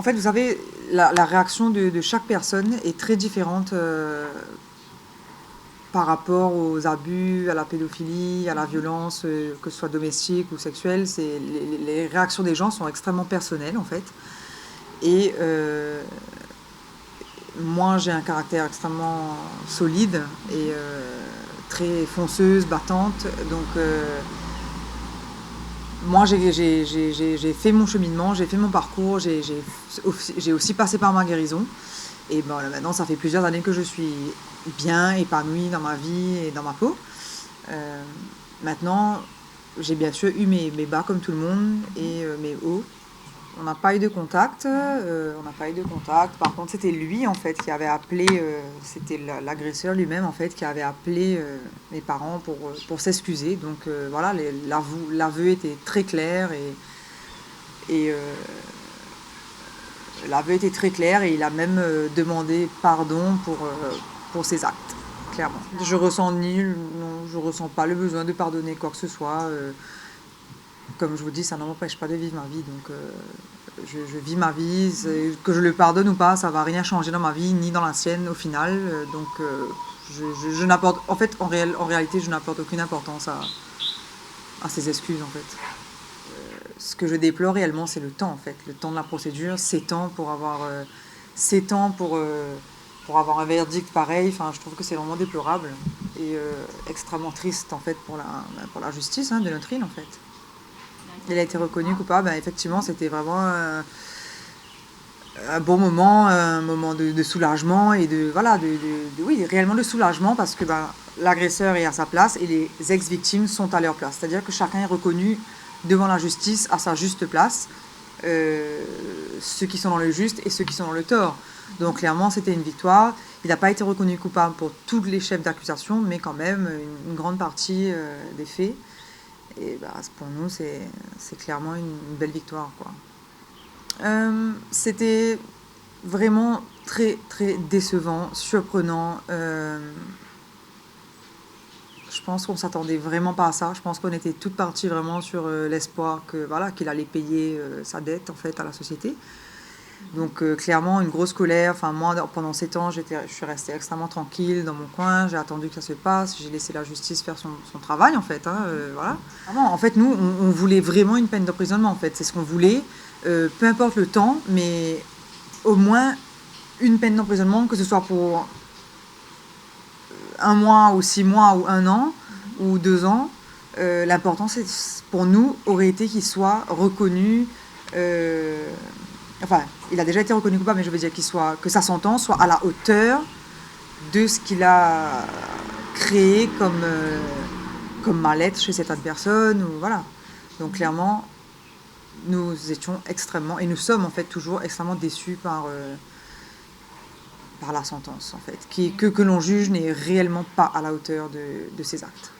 fait, vous savez, la réaction de chaque personne est très différente par rapport aux abus, à la pédophilie, à la violence, que ce soit domestique ou sexuelle. Les réactions des gens sont extrêmement personnelles, en fait. Et moi, j'ai un caractère extrêmement solide et très fonceuse, battante. Donc, moi, j'ai fait mon cheminement, j'ai fait mon parcours, j'ai aussi passé par ma guérison. Et bon, là, maintenant, ça fait plusieurs années que je suis bien épanouie dans ma vie et dans ma peau. Maintenant, j'ai bien sûr eu mes bas comme tout le monde et mes hauts. On n'a pas eu de contact. Par contre, c'était lui en fait qui avait appelé, c'était l'agresseur lui-même en fait qui avait appelé mes parents pour s'excuser. Donc voilà, l'aveu était très clair et l'aveu était très clair et il a même demandé pardon pour ses actes, clairement. Je ressens pas le besoin de pardonner quoi que ce soit. Comme je vous dis, ça ne m'empêche pas de vivre ma vie. Donc, je vis ma vie. Que je le pardonne ou pas, ça ne va rien changer dans ma vie, ni dans la sienne au final. Donc, je n'apporte. En fait, en réalité, je n'apporte aucune importance à ces excuses, en fait. Ce que je déplore réellement, c'est le temps, en fait. Le temps de la procédure, s'étend pour avoir un verdict pareil. Enfin, je trouve que c'est vraiment déplorable et extrêmement triste, en fait, pour la justice de notre île, en fait. Il a été reconnu coupable. Effectivement, c'était vraiment un bon moment, un moment de soulagement et oui, réellement de soulagement parce que l'agresseur est à sa place et les ex-victimes sont à leur place. C'est-à-dire que chacun est reconnu devant la justice à sa juste place, ceux qui sont dans le juste et ceux qui sont dans le tort. Donc clairement, c'était une victoire. Il n'a pas été reconnu coupable pour tous les chefs d'accusation, mais quand même une grande partie des faits. Et pour nous, c'est clairement une belle victoire, quoi. C'était vraiment très, très décevant, surprenant. Je pense qu'on s'attendait vraiment pas à ça. Je pense qu'on était toutes parties vraiment sur l'espoir qu'il allait payer sa dette, en fait, à la société. Donc clairement une grosse colère. Enfin moi pendant 7 ans je suis restée extrêmement tranquille dans mon coin, j'ai attendu que ça se passe, j'ai laissé la justice faire son travail en fait. Voilà. Vraiment, en fait nous on voulait vraiment une peine d'emprisonnement en fait, c'est ce qu'on voulait, peu importe le temps, mais au moins une peine d'emprisonnement, que ce soit pour 1 mois ou 6 mois ou 1 an ou 2 ans. L'important c'est pour nous aurait été qu'il soit reconnu. Enfin, il a déjà été reconnu coupable, mais je veux dire que sa sentence soit à la hauteur de ce qu'il a créé comme mal-être chez cette personne. Voilà. Donc clairement, nous étions extrêmement, et nous sommes en fait toujours extrêmement déçus par la sentence, en fait, que l'on juge n'est réellement pas à la hauteur de ses actes.